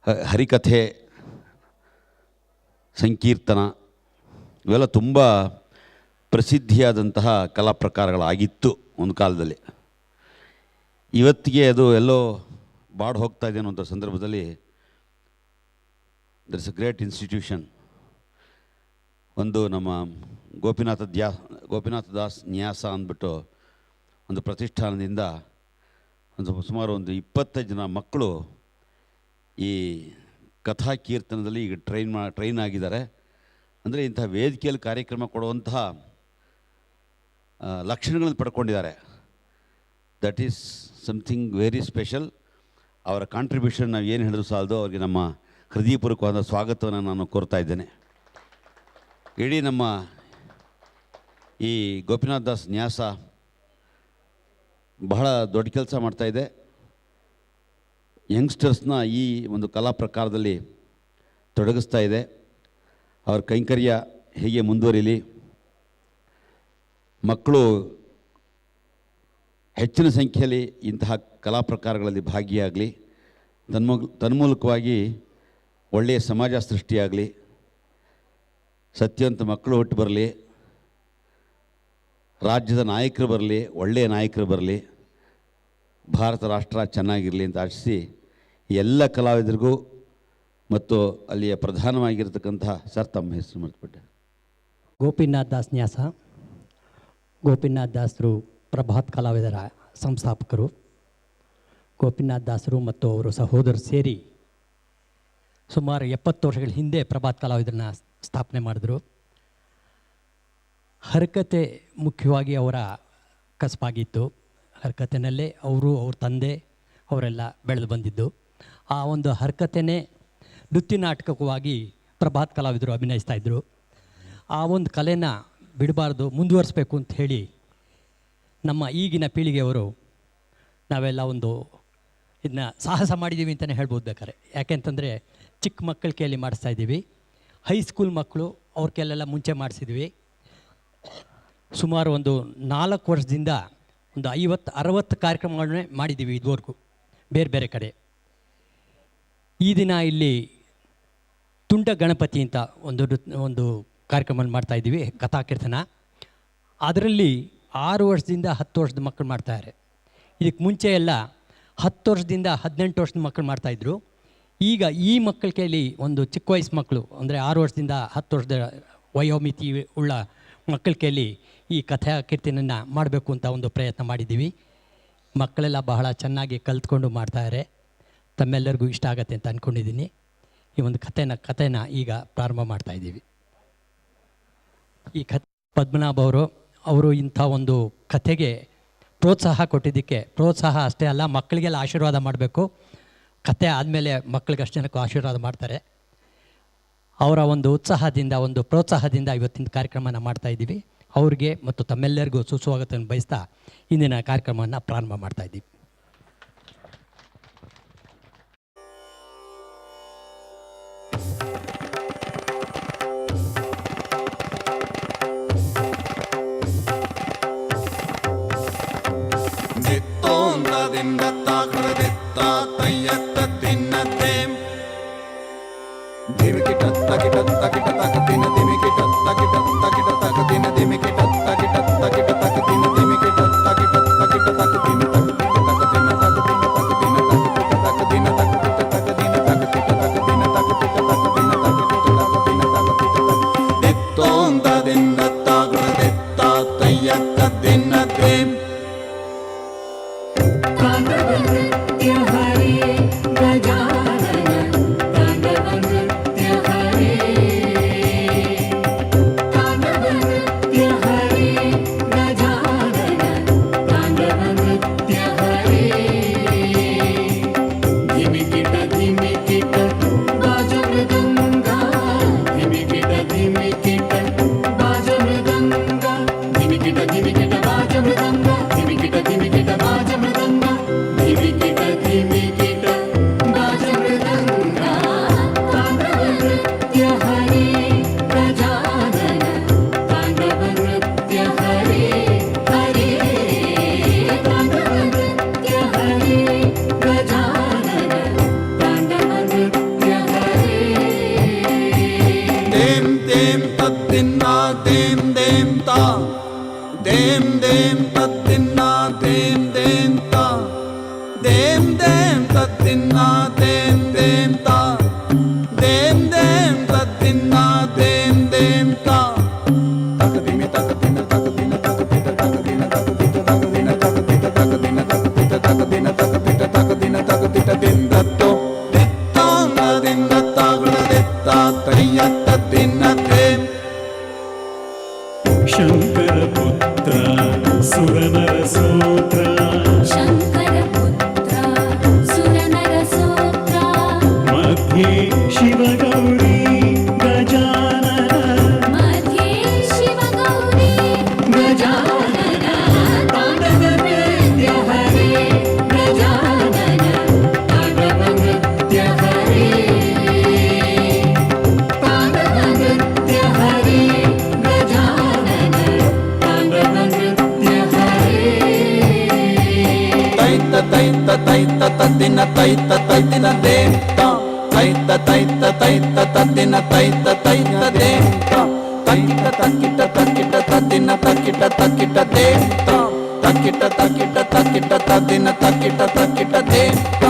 ಹರಿಕಥೆ, ಸಂಕೀರ್ತನ ಇವೆಲ್ಲ ತುಂಬ ಪ್ರಸಿದ್ಧಿಯಾದಂತಹ ಕಲಾ ಪ್ರಕಾರಗಳಾಗಿತ್ತು ಒಂದು ಕಾಲದಲ್ಲಿ. ಇವತ್ತಿಗೆ ಅದು ಎಲ್ಲೋ ಬಾಡ್ ಹೋಗ್ತಾ ಇದೆ ಅನ್ನೋಂಥ ಸಂದರ್ಭದಲ್ಲಿ there is a great institution. ಒಂದು ನಮ್ಮ ಗೋಪಿನಾಥ ದಾಸ್ ನ್ಯಾಸ ಅಂದ್ಬಿಟ್ಟು ಒಂದು ಪ್ರತಿಷ್ಠಾನದಿಂದ ಸುಮಾರು 25 ಜನ ಮಕ್ಕಳು ಈ ಕಥಾ ಕೀರ್ತನದಲ್ಲಿ ಈಗ ಟ್ರೈನ್ ಆಗಿದ್ದಾರೆ. ಅಂದರೆ ಇಂಥ ವೇದಿಕೆಯಲ್ಲಿ ಕಾರ್ಯಕ್ರಮ ಕೊಡುವಂತಹ ಲಕ್ಷಣಗಳನ್ನು ಪಡ್ಕೊಂಡಿದ್ದಾರೆ. That is something very special. ಅವರ ಕಾಂಟ್ರಿಬ್ಯೂಷನ್ ನಾವು ಏನು ಹೇಳಿದ್ರು ಸಾಲದು. ಅವರಿಗೆ ನಮ್ಮ ಹೃದಯಪೂರ್ವಕವಾದ ಸ್ವಾಗತವನ್ನು ನಾನು ಕೋರ್ತಾ ಇದ್ದೇನೆ. ಇಡೀ ನಮ್ಮ ಈ ಗೋಪಿನಾಥ ದಾಸ್ ನ್ಯಾಸ ಬಹಳ ದೊಡ್ಡ ಕೆಲಸ ಮಾಡ್ತಾಯಿದೆ. ಯಂಗ್ಸ್ಟರ್ಸ್ನ ಈ ಒಂದು ಕಲಾ ಪ್ರಕಾರದಲ್ಲಿ ತೊಡಗಿಸ್ತಾ ಇದೆ. ಅವ್ರ ಕೈಂಕರ್ಯ ಹೇಗೆ ಮುಂದುವರಿಲಿ, ಮಕ್ಕಳು ಹೆಚ್ಚಿನ ಸಂಖ್ಯೆಯಲ್ಲಿ ಇಂತಹ ಕಲಾ ಪ್ರಕಾರಗಳಲ್ಲಿ ಭಾಗಿಯಾಗಲಿ, ತನ್ಮೂಲಕವಾಗಿ ಒಳ್ಳೆಯ ಸಮಾಜ ಸೃಷ್ಟಿಯಾಗಲಿ, ಸತ್ಯವಂತ ಮಕ್ಕಳು ಹುಟ್ಟು ಬರಲಿ, ರಾಜ್ಯದ ನಾಯಕರು ಬರಲಿ, ಒಳ್ಳೆಯ ನಾಯಕರು ಬರಲಿ, ಭಾರತ ರಾಷ್ಟ್ರ ಚೆನ್ನಾಗಿರಲಿ ಅಂತ ಆಶಿಸಿ ಎಲ್ಲ ಕಲಾವಿದರಿಗೂ ಮತ್ತು ಅಲ್ಲಿಯ ಪ್ರಧಾನವಾಗಿರ್ತಕ್ಕಂತಹ ಸರ್ ತಮ್ಮ ಹೆಸರು ಮರೆತುಬಿಟ್ಟೆ. ಗೋಪಿನಾಥ ದಾಸ್ ನ್ಯಾಸ. ಗೋಪಿನಾಥ ದಾಸರು ಪ್ರಭಾತ್ ಕಲಾವಿದರ ಸಂಸ್ಥಾಪಕರು. ಗೋಪಿನಾಥ ದಾಸರು ಮತ್ತು ಅವರು ಸಹೋದರರು ಸೇರಿ ಸುಮಾರು 70 ವರ್ಷಗಳ ಹಿಂದೆ ಪ್ರಭಾತ್ ಕಲಾವಿದರನ್ನ ಸ್ಥಾಪನೆ ಮಾಡಿದ್ರು. ಹರಕತೆ ಮುಖ್ಯವಾಗಿ ಅವರ ಕಸಬಾಗಿತ್ತು. ಹರಕತೆನಲ್ಲೇ ಅವ್ರ ತಂದೆ ಅವರೆಲ್ಲ ಬೆಳೆದು ಬಂದಿದ್ದು. ಆ ಒಂದು ಹರಕತೆನೇ ನೃತ್ಯ ನಾಟಕವಾಗಿ ಪ್ರಭಾತ್ ಕಲಾವಿದರು ಅಭಿನಯಿಸ್ತಾಯಿದ್ರು. ಆ ಒಂದು ಕಲೆನ ಬಿಡಬಾರ್ದು, ಮುಂದುವರಿಸ್ಬೇಕು ಅಂತ ಹೇಳಿ ನಮ್ಮ ಈಗಿನ ಪೀಳಿಗೆಯವರು ನಾವೆಲ್ಲ ಒಂದು ಇದನ್ನ ಸಾಹಸ ಮಾಡಿದ್ದೀವಿ ಅಂತಲೇ ಹೇಳ್ಬೋದು ಬೇಕಾರೆ. ಯಾಕೆಂತಂದರೆ ಚಿಕ್ಕ ಮಕ್ಕಳ ಕೈಯಲ್ಲಿ ಮಾಡಿಸ್ತಾಯಿದ್ದೀವಿ. ಹೈಸ್ಕೂಲ್ ಮಕ್ಕಳು ಅವ್ರ ಕೈಲೆಲ್ಲ ಮುಂಚೆ ಮಾಡಿಸಿದ್ವಿ. ಸುಮಾರು ಒಂದು 4 ವರ್ಷದಿಂದ ಒಂದು 50-60 ಕಾರ್ಯಕ್ರಮಗಳನ್ನೇ ಮಾಡಿದ್ದೀವಿ ಇದುವರೆಗೂ ಬೇರೆ ಬೇರೆ ಕಡೆ. ಈ ದಿನ ಇಲ್ಲಿ ತುಂಡ ಗಣಪತಿ ಅಂತ ಒಂದು ಕಾರ್ಯಕ್ರಮ ಮಾಡ್ತಾಯಿದ್ದೀವಿ, ಕಥಾಕೀರ್ತನ. ಅದರಲ್ಲಿ 6 ವರ್ಷದಿಂದ 10 ವರ್ಷದ ಮಕ್ಕಳು ಮಾಡ್ತಾಯಿದ್ದಾರೆ. ಇದಕ್ಕೆ ಮುಂಚೆ ಎಲ್ಲ 10 ವರ್ಷದಿಂದ 18 ವರ್ಷದ ಮಕ್ಕಳು ಮಾಡ್ತಾಯಿದ್ರು. ಈಗ ಈ ಮಕ್ಕಳ ಕೈಲಿ ಒಂದು ಚಿಕ್ಕ ವಯಸ್ಸು ಮಕ್ಕಳು ಅಂದರೆ 6 ವರ್ಷದಿಂದ 10 ವರ್ಷದ ವಯೋಮಿತಿ ಉಳ್ಳ ಮಕ್ಕಳ ಕೈಲಿ ಈ ಕಥಾ ಕೀರ್ತನೆಯನ್ನು ಮಾಡಬೇಕು ಅಂತ ಒಂದು ಪ್ರಯತ್ನ ಮಾಡಿದ್ದೀವಿ. ಮಕ್ಕಳೆಲ್ಲ ಬಹಳ ಚೆನ್ನಾಗಿ ಕಲ್ತ್ಕೊಂಡು ಮಾಡ್ತಾಯಿದ್ದಾರೆ. ತಮ್ಮೆಲ್ಲರಿಗೂ ಇಷ್ಟ ಆಗತ್ತೆ ಅಂತ ಅಂದ್ಕೊಂಡಿದ್ದೀನಿ. ಈ ಒಂದು ಕಥೆನ ಈಗ ಪ್ರಾರಂಭ ಮಾಡ್ತಾಯಿದ್ದೀವಿ. ಈ ಪದ್ಮನಾಭ ಅವರು ಇಂಥ ಒಂದು ಕಥೆಗೆ ಪ್ರೋತ್ಸಾಹ ಕೊಟ್ಟಿದ್ದಕ್ಕೆ, ಪ್ರೋತ್ಸಾಹ ಅಷ್ಟೇ ಅಲ್ಲ ಮಕ್ಕಳಿಗೆಲ್ಲ ಆಶೀರ್ವಾದ ಮಾಡಬೇಕು. ಕಥೆ ಆದಮೇಲೆ ಮಕ್ಕಳಿಗೆ ಅಷ್ಟು ಜನಕ್ಕೂ ಆಶೀರ್ವಾದ ಮಾಡ್ತಾರೆ. ಅವರ ಒಂದು ಉತ್ಸಾಹದಿಂದ, ಒಂದು ಪ್ರೋತ್ಸಾಹದಿಂದ ಇವತ್ತಿನ ಕಾರ್ಯಕ್ರಮನ ಮಾಡ್ತಾಯಿದ್ದೀವಿ. ಅವ್ರಿಗೆ ಮತ್ತು ತಮ್ಮೆಲ್ಲರಿಗೂ ಸುಸ್ವಾಗತವನ್ನು ಬಯಸ್ತಾ ಇಂದಿನ ಕಾರ್ಯಕ್ರಮವನ್ನು ಪ್ರಾರಂಭ ಮಾಡ್ತಾಯಿದ್ದೀವಿ. ದಿಂದತ್ತೋ ದಿತ್ತಾಂಗದಿಂದ ತಾಗುಣದಿತ್ತ ತಯ್ಯತ್ತ ದಿನ್ನತೆ ಶಂಕರ ಪುತ್ರ ಸುರನರ ಸೂತ್ರ ಶಂಕರ ಪುತ್ರ ಸುರನರ ಸೂತ್ರ ಮಧ್ಯೆ ಶಿವಗೌರಿ ಗಜಾನನ ಮಧ್ಯೆ ಶಿವಗೌರಿ ಗಜಾನನ ತಾಂಡವ ನೃತ್ಯ ಹರೇ ಗಜಾನನ ತಾಂಡವ ನೃತ್ಯ ಹರೇ ತಾಂಡವ ನೃತ್ಯ ಹರೇ ಗಜಾನನ ತಾಂಡವ ನೃತ್ಯ ಹರೇ ತೈತ ತೈತ ತೈತ ತದ್ದಿನ ತೈತ ತೈತಿನ ದೇತ ತೈತ ತೈತ ತೈತ ತದ್ದಿನ ತೈತ ತೈತ ದೇತ ತೈತ ತಕ್ಕಿಟ ತಕ್ಕಿಟ ತದ್ದಿನ ತಕ್ಕಿಟ ತಕ್ಕಿಟ ದೇತ ತಕ್ಕಿಟ ತಕ್ಕಿಟ ತಕ್ಕಿಟ ತದ್ದಿನ ತಕ್ಕಿಟ ತಕ್ಕಿಟ ದೇತ